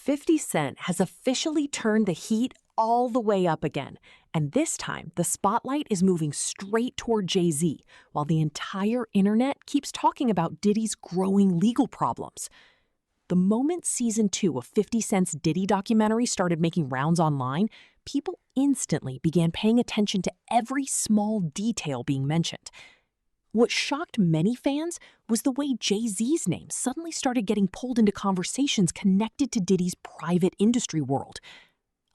50 Cent has officially turned the heat all the way up again. And this time, the spotlight is moving straight toward Jay-Z, while the entire internet keeps talking about Diddy's growing legal problems. The moment season 2 of 50 Cent's Diddy documentary started making rounds online, people instantly began paying attention to every small detail being mentioned. What shocked many fans was the way Jay-Z's name suddenly started getting pulled into conversations connected to Diddy's private industry world.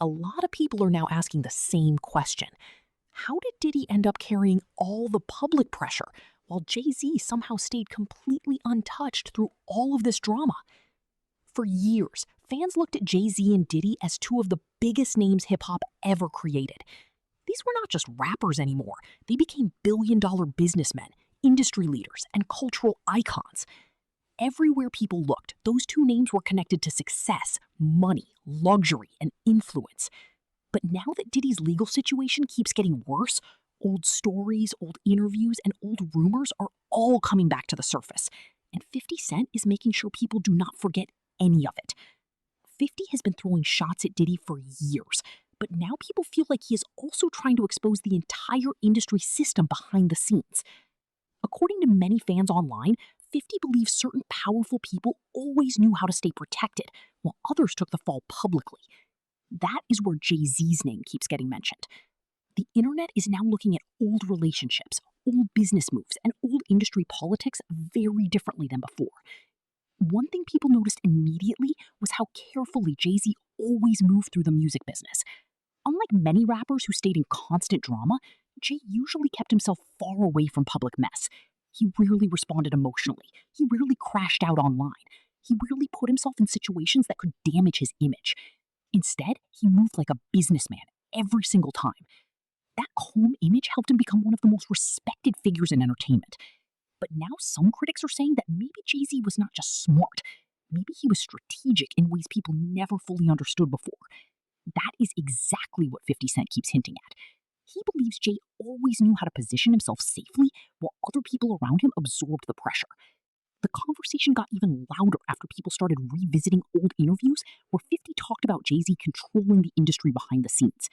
A lot of people are now asking the same question. How did Diddy end up carrying all the public pressure, while Jay-Z somehow stayed completely untouched through all of this drama? For years, fans looked at Jay-Z and Diddy as two of the biggest names hip-hop ever created. These were not just rappers anymore. They became billion-dollar businessmen, industry leaders, and cultural icons. Everywhere people looked, those two names were connected to success, money, luxury, and influence. But now that Diddy's legal situation keeps getting worse, old stories, old interviews, and old rumors are all coming back to the surface. And 50 Cent is making sure people do not forget any of it. 50 has been throwing shots at Diddy for years, but now people feel like he is also trying to expose the entire industry system behind the scenes. According to many fans online, 50 believes certain powerful people always knew how to stay protected, while others took the fall publicly. That is where Jay-Z's name keeps getting mentioned. The internet is now looking at old relationships, old business moves, and old industry politics very differently than before. One thing people noticed immediately was how carefully Jay-Z always moved through the music business. Unlike many rappers who stayed in constant drama, Jay usually kept himself far away from public mess. He rarely responded emotionally. He rarely crashed out online. He rarely put himself in situations that could damage his image. Instead, he moved like a businessman every single time. That calm image helped him become one of the most respected figures in entertainment. But now some critics are saying that maybe Jay-Z was not just smart. Maybe he was strategic in ways people never fully understood before. That is exactly what 50 Cent keeps hinting at. He believes Jay always knew how to position himself safely while other people around him absorbed the pressure. The conversation got even louder after people started revisiting old interviews where 50 talked about Jay-Z controlling the industry behind the scenes.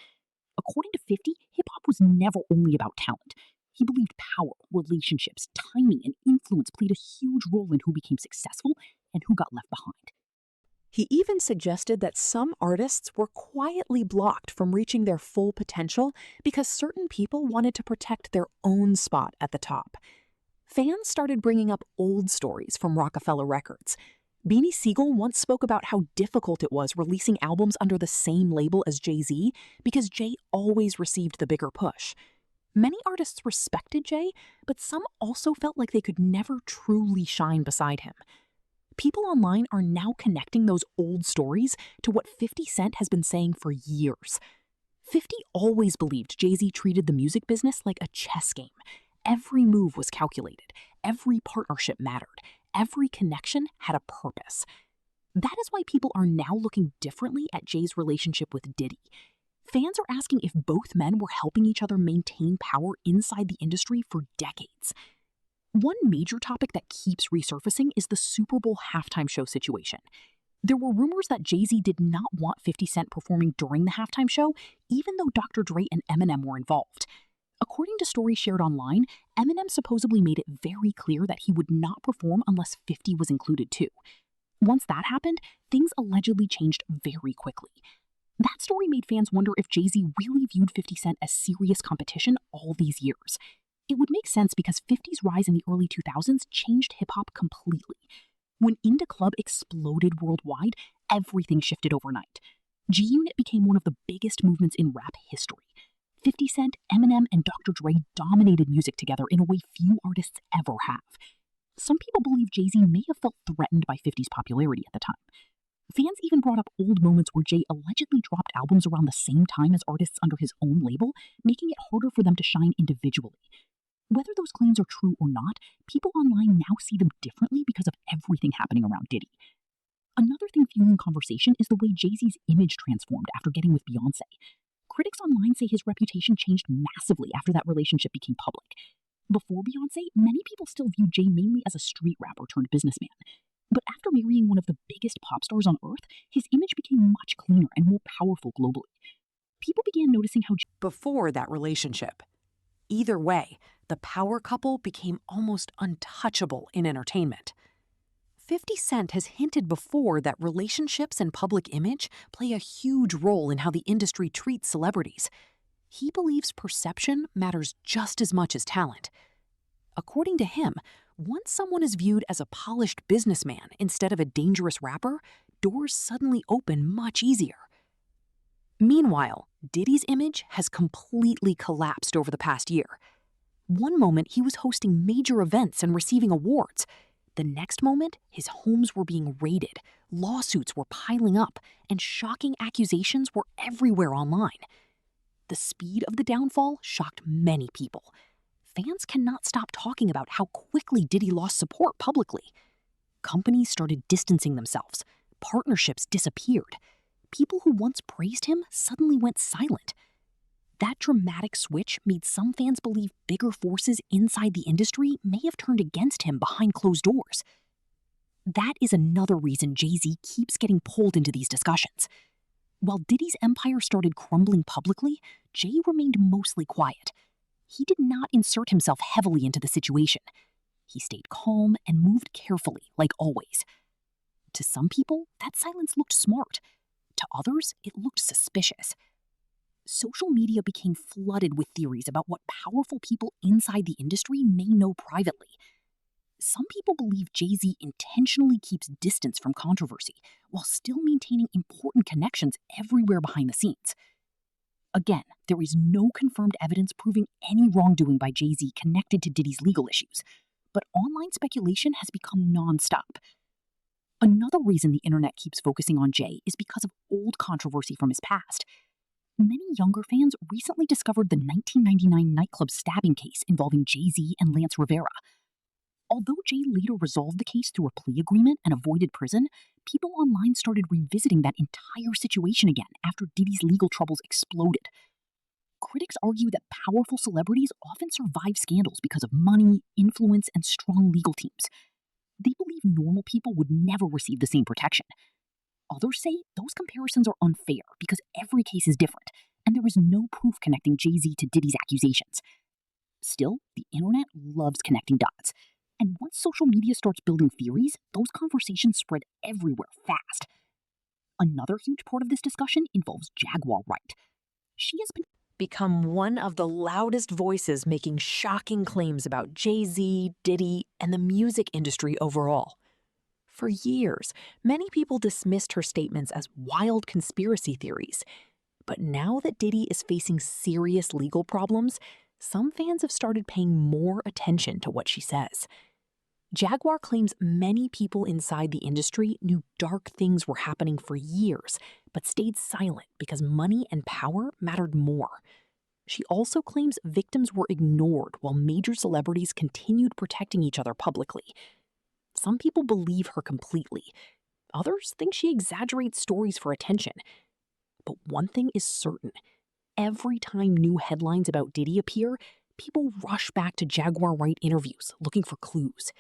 According to 50, hip-hop was never only about talent. He believed power, relationships, timing, and influence played a huge role in who became successful and who got left behind. He even suggested that some artists were quietly blocked from reaching their full potential because certain people wanted to protect their own spot at the top. Fans started bringing up old stories from Rockefeller Records. Beanie Sigel once spoke about how difficult it was releasing albums under the same label as Jay-Z because Jay always received the bigger push. Many artists respected Jay, but some also felt like they could never truly shine beside him. People online are now connecting those old stories to what 50 Cent has been saying for years. 50 always believed Jay-Z treated the music business like a chess game. Every move was calculated. Every partnership mattered. Every connection had a purpose. That is why people are now looking differently at Jay's relationship with Diddy. Fans are asking if both men were helping each other maintain power inside the industry for decades. One major topic that keeps resurfacing is the Super Bowl halftime show situation. There were rumors that Jay-Z did not want 50 Cent performing during the halftime show, even though Dr. Dre and Eminem were involved. According to stories shared online, Eminem supposedly made it very clear that he would not perform unless 50 was included too. Once that happened, things allegedly changed very quickly. That story made fans wonder if Jay-Z really viewed 50 Cent as serious competition all these years. It would make sense because 50's rise in the early 2000s changed hip-hop completely. When Indie Club exploded worldwide, everything shifted overnight. G-Unit became one of the biggest movements in rap history. 50 Cent, Eminem, and Dr. Dre dominated music together in a way few artists ever have. Some people believe Jay-Z may have felt threatened by 50's popularity at the time. Fans even brought up old moments where Jay allegedly dropped albums around the same time as artists under his own label, making it harder for them to shine individually. Whether those claims are true or not, people online now see them differently because of everything happening around Diddy. Another thing fueling conversation is the way Jay-Z's image transformed after getting with Beyoncé. Critics online say his reputation changed massively after that relationship became public. Before Beyoncé, many people still viewed Jay mainly as a street rapper turned businessman. But after marrying one of the biggest pop stars on earth, his image became became much cleaner and more powerful globally. People began noticing how before that relationship. Either way, the power couple became almost untouchable in entertainment. 50 Cent has hinted before that relationships and public image play a huge role in how the industry treats celebrities. He believes perception matters just as much as talent. According to him, once someone is viewed as a polished businessman instead of a dangerous rapper, doors suddenly open much easier. Meanwhile, Diddy's image has completely collapsed over the past year. One moment, he was hosting major events and receiving awards. The next moment, his homes were being raided, lawsuits were piling up, and shocking accusations were everywhere online. The speed of the downfall shocked many people. Fans cannot stop talking about how quickly Diddy lost support publicly. Companies started distancing themselves. Partnerships disappeared. People who once praised him suddenly went silent. That dramatic switch made some fans believe bigger forces inside the industry may have turned against him behind closed doors. That is another reason Jay-Z keeps getting pulled into these discussions. While Diddy's empire started crumbling publicly, Jay remained mostly quiet. He did not insert himself heavily into the situation. He stayed calm and moved carefully, like always. To some people, that silence looked smart. To others, it looked suspicious. Social media became flooded with theories about what powerful people inside the industry may know privately. Some people believe Jay-Z intentionally keeps distance from controversy while still maintaining important connections everywhere behind the scenes. Again, there is no confirmed evidence proving any wrongdoing by Jay-Z connected to Diddy's legal issues, but online speculation has become nonstop. Another reason the internet keeps focusing on Jay is because of old controversy from his past. Many younger fans recently discovered the 1999 nightclub stabbing case involving Jay-Z and Lance Rivera. Although Jay later resolved the case through a plea agreement and avoided prison, people online started revisiting that entire situation again after Diddy's legal troubles exploded. Critics argue that powerful celebrities often survive scandals because of money, influence, and strong legal teams. They believe normal people would never receive the same protection. Others say those comparisons are unfair because every case is different, and there is no proof connecting Jay-Z to Diddy's accusations. Still, the internet loves connecting dots. And once social media starts building theories, those conversations spread everywhere fast. Another huge part of this discussion involves Jaguar Wright. She has become one of the loudest voices making shocking claims about Jay-Z, Diddy, and the music industry overall. For years, many people dismissed her statements as wild conspiracy theories. But now that Diddy is facing serious legal problems, some fans have started paying more attention to what she says. Jaguar claims many people inside the industry knew dark things were happening for years, but stayed silent because money and power mattered more. She also claims victims were ignored while major celebrities continued protecting each other publicly. Some people believe her completely. Others think she exaggerates stories for attention. But one thing is certain. Every time new headlines about Diddy appear, people rush back to Jaguar Wright interviews looking for clues.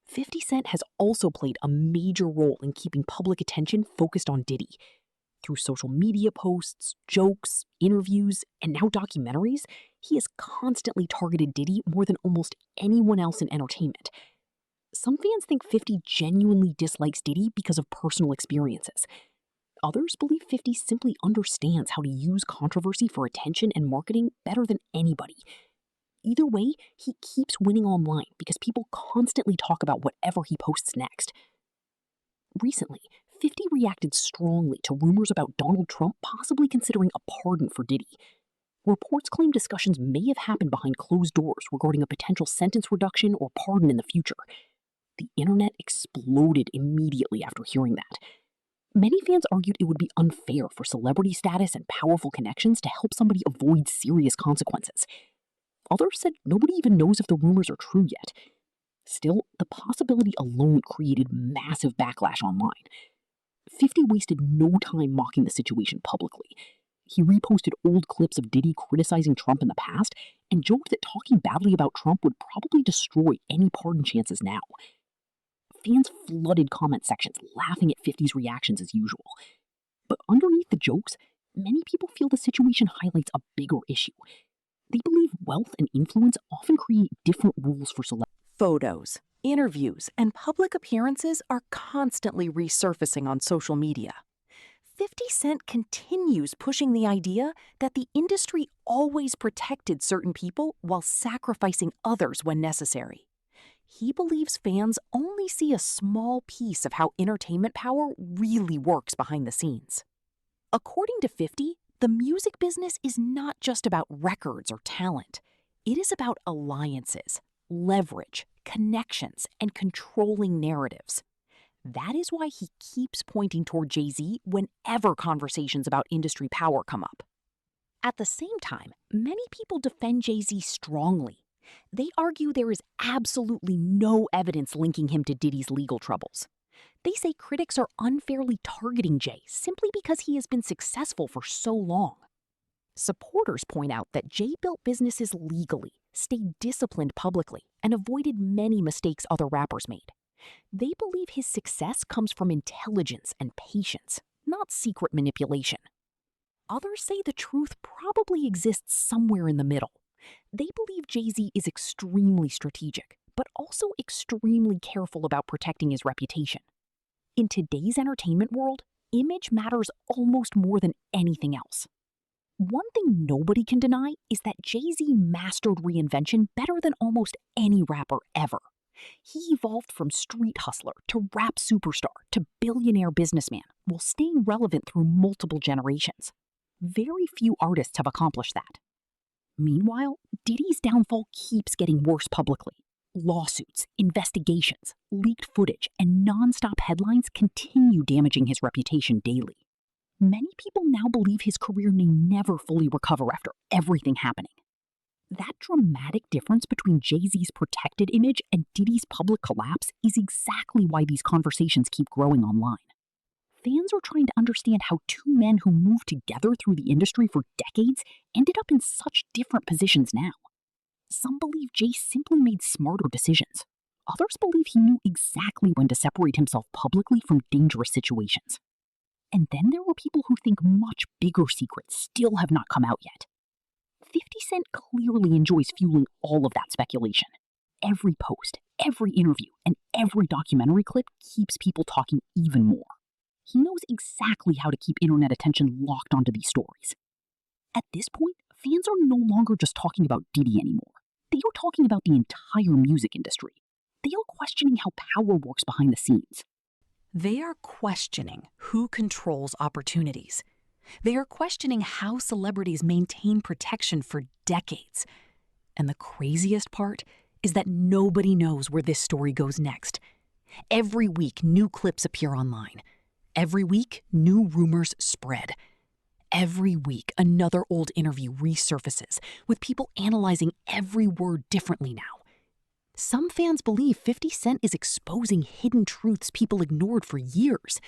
50 Cent has also played a major role in keeping public attention focused on Diddy. Through social media posts, jokes, interviews, and now documentaries, he has constantly targeted Diddy more than almost anyone else in entertainment. Some fans think 50 genuinely dislikes Diddy because of personal experiences. Others believe 50 simply understands how to use controversy for attention and marketing better than anybody. Either way, he keeps winning online because people constantly talk about whatever he posts next. Recently, 50 reacted strongly to rumors about Donald Trump possibly considering a pardon for Diddy. Reports claim discussions may have happened behind closed doors regarding a potential sentence reduction or pardon in the future. The internet exploded immediately after hearing that. Many fans argued it would be unfair for celebrity status and powerful connections to help somebody avoid serious consequences. Others said nobody even knows if the rumors are true yet. Still, the possibility alone created massive backlash online. 50 wasted no time mocking the situation publicly. He reposted old clips of Diddy criticizing Trump in the past and joked that talking badly about Trump would probably destroy any pardon chances now. Fans flooded comment sections, laughing at 50's reactions as usual. But underneath the jokes, many people feel the situation highlights a bigger issue. They believe wealth and influence often create different rules for celebrities. Photos, interviews, and public appearances are constantly resurfacing on social media. 50 Cent continues pushing the idea that the industry always protected certain people while sacrificing others when necessary. He believes fans only see a small piece of how entertainment power really works behind the scenes. According to 50, the music business is not just about records or talent. It is about alliances, leverage, connections, and controlling narratives. That is why he keeps pointing toward Jay-Z whenever conversations about industry power come up. At the same time, many people defend Jay-Z strongly. They argue there is absolutely no evidence linking him to Diddy's legal troubles. They say critics are unfairly targeting Jay simply because he has been successful for so long. Supporters point out that Jay built businesses legally, stayed disciplined publicly, and avoided many mistakes other rappers made. They believe his success comes from intelligence and patience, not secret manipulation. Others say the truth probably exists somewhere in the middle. They believe Jay-Z is extremely strategic, but also extremely careful about protecting his reputation. In today's entertainment world, image matters almost more than anything else. One thing nobody can deny is that Jay-Z mastered reinvention better than almost any rapper ever. He evolved from street hustler to rap superstar to billionaire businessman while staying relevant through multiple generations. Very few artists have accomplished that. Meanwhile, Diddy's downfall keeps getting worse publicly. Lawsuits, investigations, leaked footage, and non-stop headlines continue damaging his reputation daily. Many people now believe his career may never fully recover after everything happening. That dramatic difference between Jay-Z's protected image and Diddy's public collapse is exactly why these conversations keep growing online. Fans are trying to understand how two men who moved together through the industry for decades ended up in such different positions now. Some believe Jay simply made smarter decisions. Others believe he knew exactly when to separate himself publicly from dangerous situations. And then there were people who think much bigger secrets still have not come out yet. 50 Cent clearly enjoys fueling all of that speculation. Every post, every interview, and every documentary clip keeps people talking even more. He knows exactly how to keep internet attention locked onto these stories. At this point, fans are no longer just talking about Diddy anymore. They are talking about the entire music industry. They are questioning how power works behind the scenes. They are questioning who controls opportunities. They are questioning how celebrities maintain protection for decades. And the craziest part is that nobody knows where this story goes next. Every week, new clips appear online. Every week, new rumors spread. Every week, another old interview resurfaces, with people analyzing every word differently now. Some fans believe 50 Cent is exposing hidden truths people ignored for years.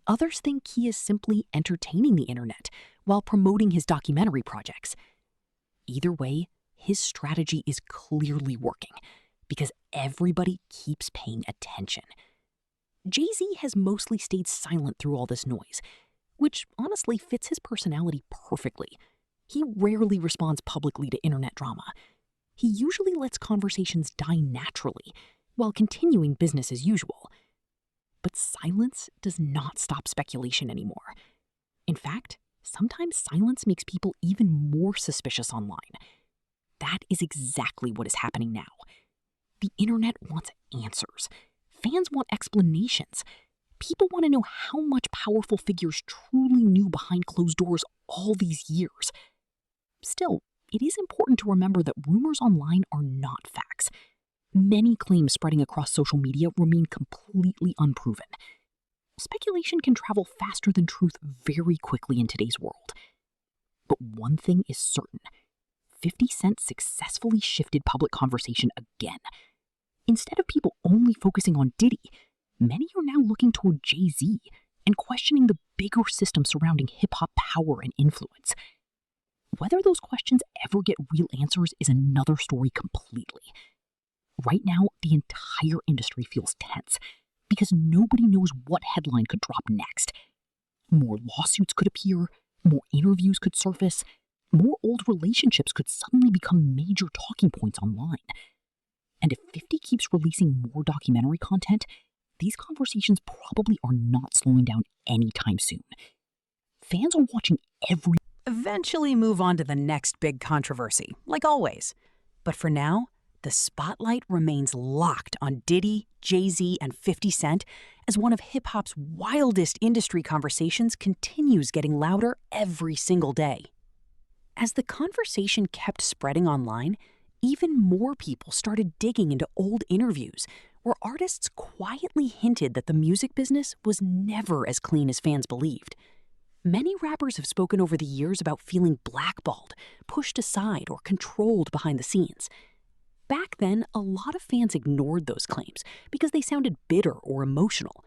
Others think he is simply entertaining the internet while promoting his documentary projects. Either way, his strategy is clearly working because everybody keeps paying attention. Jay-Z has mostly stayed silent through all this noise, which honestly fits his personality perfectly. He rarely responds publicly to internet drama. He usually lets conversations die naturally while continuing business as usual. But silence does not stop speculation anymore. In fact, sometimes silence makes people even more suspicious online. That is exactly what is happening now. The internet wants answers. Fans want explanations. People want to know how much powerful figures truly knew behind closed doors all these years. Still, it is important to remember that rumors online are not facts. Many claims spreading across social media remain completely unproven. Speculation can travel faster than truth very quickly in today's world. But one thing is certain. 50 Cent successfully shifted public conversation again. Instead of people only focusing on Diddy, many are now looking toward Jay-Z and questioning the bigger system surrounding hip-hop power and influence. Whether those questions ever get real answers is another story completely. Right now, the entire industry feels tense because nobody knows what headline could drop next. More lawsuits could appear, more interviews could surface, more old relationships could suddenly become major talking points online. And if 50 keeps releasing more documentary content, these conversations probably are not slowing down anytime soon. Fans are watching every Eventually move on to the next big controversy, like always. But for now, the spotlight remains locked on Diddy, Jay-Z, and 50 Cent as one of hip-hop's wildest industry conversations continues getting louder every single day. As the conversation kept spreading online, even more people started digging into old interviews where artists quietly hinted that the music business was never as clean as fans believed. Many rappers have spoken over the years about feeling blackballed, pushed aside, or controlled behind the scenes. Back then, a lot of fans ignored those claims because they sounded bitter or emotional.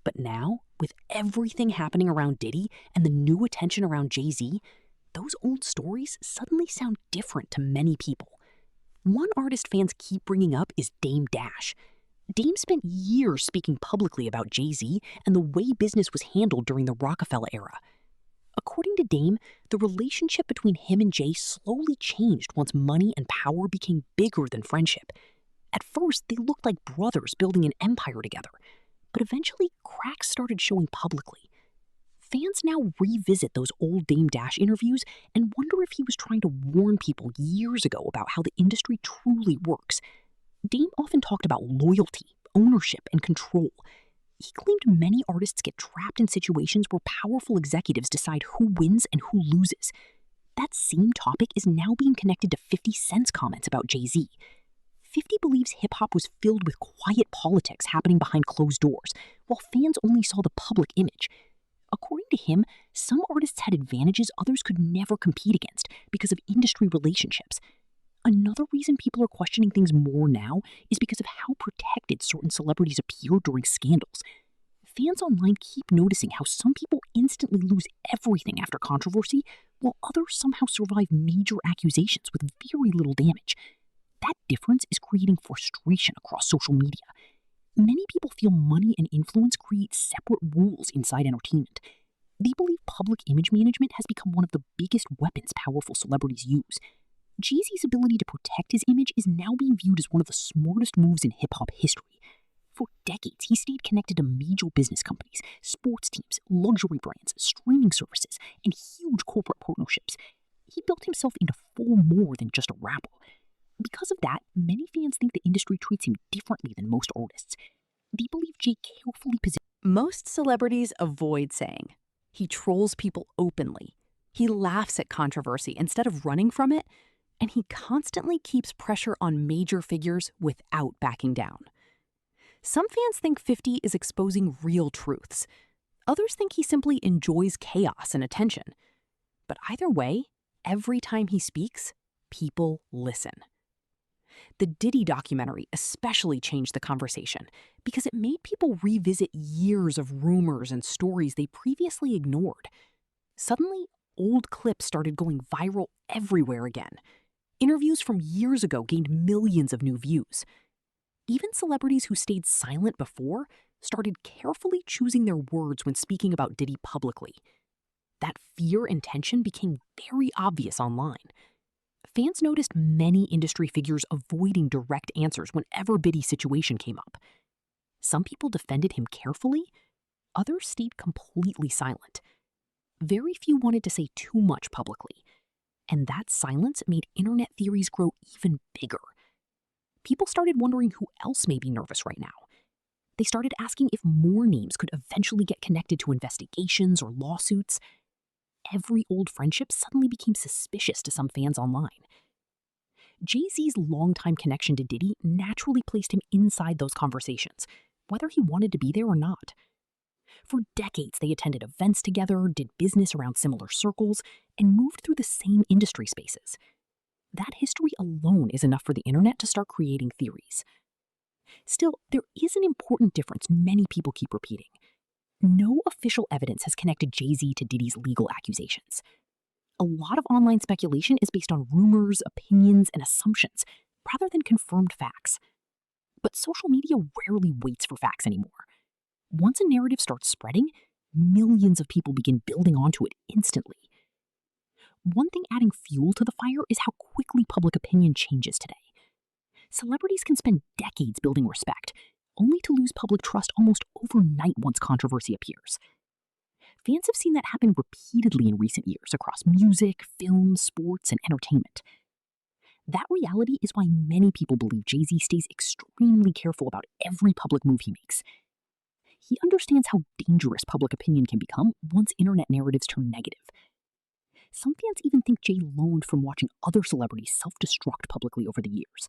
But now, with everything happening around Diddy and the new attention around Jay-Z, those old stories suddenly sound different to many people. One artist fans keep bringing up is Dame Dash. Dame spent years speaking publicly about Jay-Z and the way business was handled during the Rockefeller era. According to Dame, the relationship between him and Jay slowly changed once money and power became bigger than friendship. At first, they looked like brothers building an empire together, but eventually cracks started showing publicly. Fans now revisit those old Dame Dash interviews and wonder if he was trying to warn people years ago about how the industry truly works. Dame often talked about loyalty, ownership, and control. He claimed many artists get trapped in situations where powerful executives decide who wins and who loses. That same topic is now being connected to 50 Cent's comments about Jay-Z. 50 believes hip-hop was filled with quiet politics happening behind closed doors, while fans only saw the public image. According to him, some artists had advantages others could never compete against because of industry relationships. Another reason people are questioning things more now is because of how protected certain celebrities appear during scandals. Fans online keep noticing how some people instantly lose everything after controversy, while others somehow survive major accusations with very little damage. That difference is creating frustration across social media. Many people feel money and influence create separate rules inside entertainment. They believe public image management has become one of the biggest weapons powerful celebrities use. Jay-Z's ability to protect his image is now being viewed as one of the smartest moves in hip-hop history. For decades, he stayed connected to major business companies, sports teams, luxury brands, streaming services, and huge corporate partnerships. He built himself into far more than just a rapper. Because of that, many fans think the industry treats him differently than most artists. They believe Jay carefully positions. Most celebrities avoid saying. He trolls people openly. He laughs at controversy instead of running from it, and he constantly keeps pressure on major figures without backing down. Some fans think 50 is exposing real truths. Others think he simply enjoys chaos and attention. But either way, every time he speaks, people listen. The Diddy documentary especially changed the conversation because it made people revisit years of rumors and stories they previously ignored. Suddenly, old clips started going viral everywhere again. Interviews from years ago gained millions of new views. Even celebrities who stayed silent before started carefully choosing their words when speaking about Diddy publicly. That fear and tension became very obvious online. Fans noticed many industry figures avoiding direct answers whenever Diddy's situation came up. Some people defended him carefully, others stayed completely silent. Very few wanted to say too much publicly, and that silence made internet theories grow even bigger. People started wondering who else may be nervous right now. They started asking if more names could eventually get connected to investigations or lawsuits. Every old friendship suddenly became suspicious to some fans online. Jay-Z's longtime connection to Diddy naturally placed him inside those conversations, whether he wanted to be there or not. For decades, they attended events together, did business around similar circles, and moved through the same industry spaces. That history alone is enough for the internet to start creating theories. Still, there is an important difference many people keep repeating. No official evidence has connected Jay-Z to Diddy's legal accusations. A lot of online speculation is based on rumors, opinions, and assumptions, rather than confirmed facts. But social media rarely waits for facts anymore. Once a narrative starts spreading, millions of people begin building onto it instantly. One thing adding fuel to the fire is how quickly public opinion changes today. Celebrities can spend decades building respect, only to lose public trust almost overnight once controversy appears. Fans have seen that happen repeatedly in recent years across music, film, sports, and entertainment. That reality is why many people believe Jay-Z stays extremely careful about every public move he makes. He understands how dangerous public opinion can become once internet narratives turn negative. Some fans even think Jay learned from watching other celebrities self-destruct publicly over the years,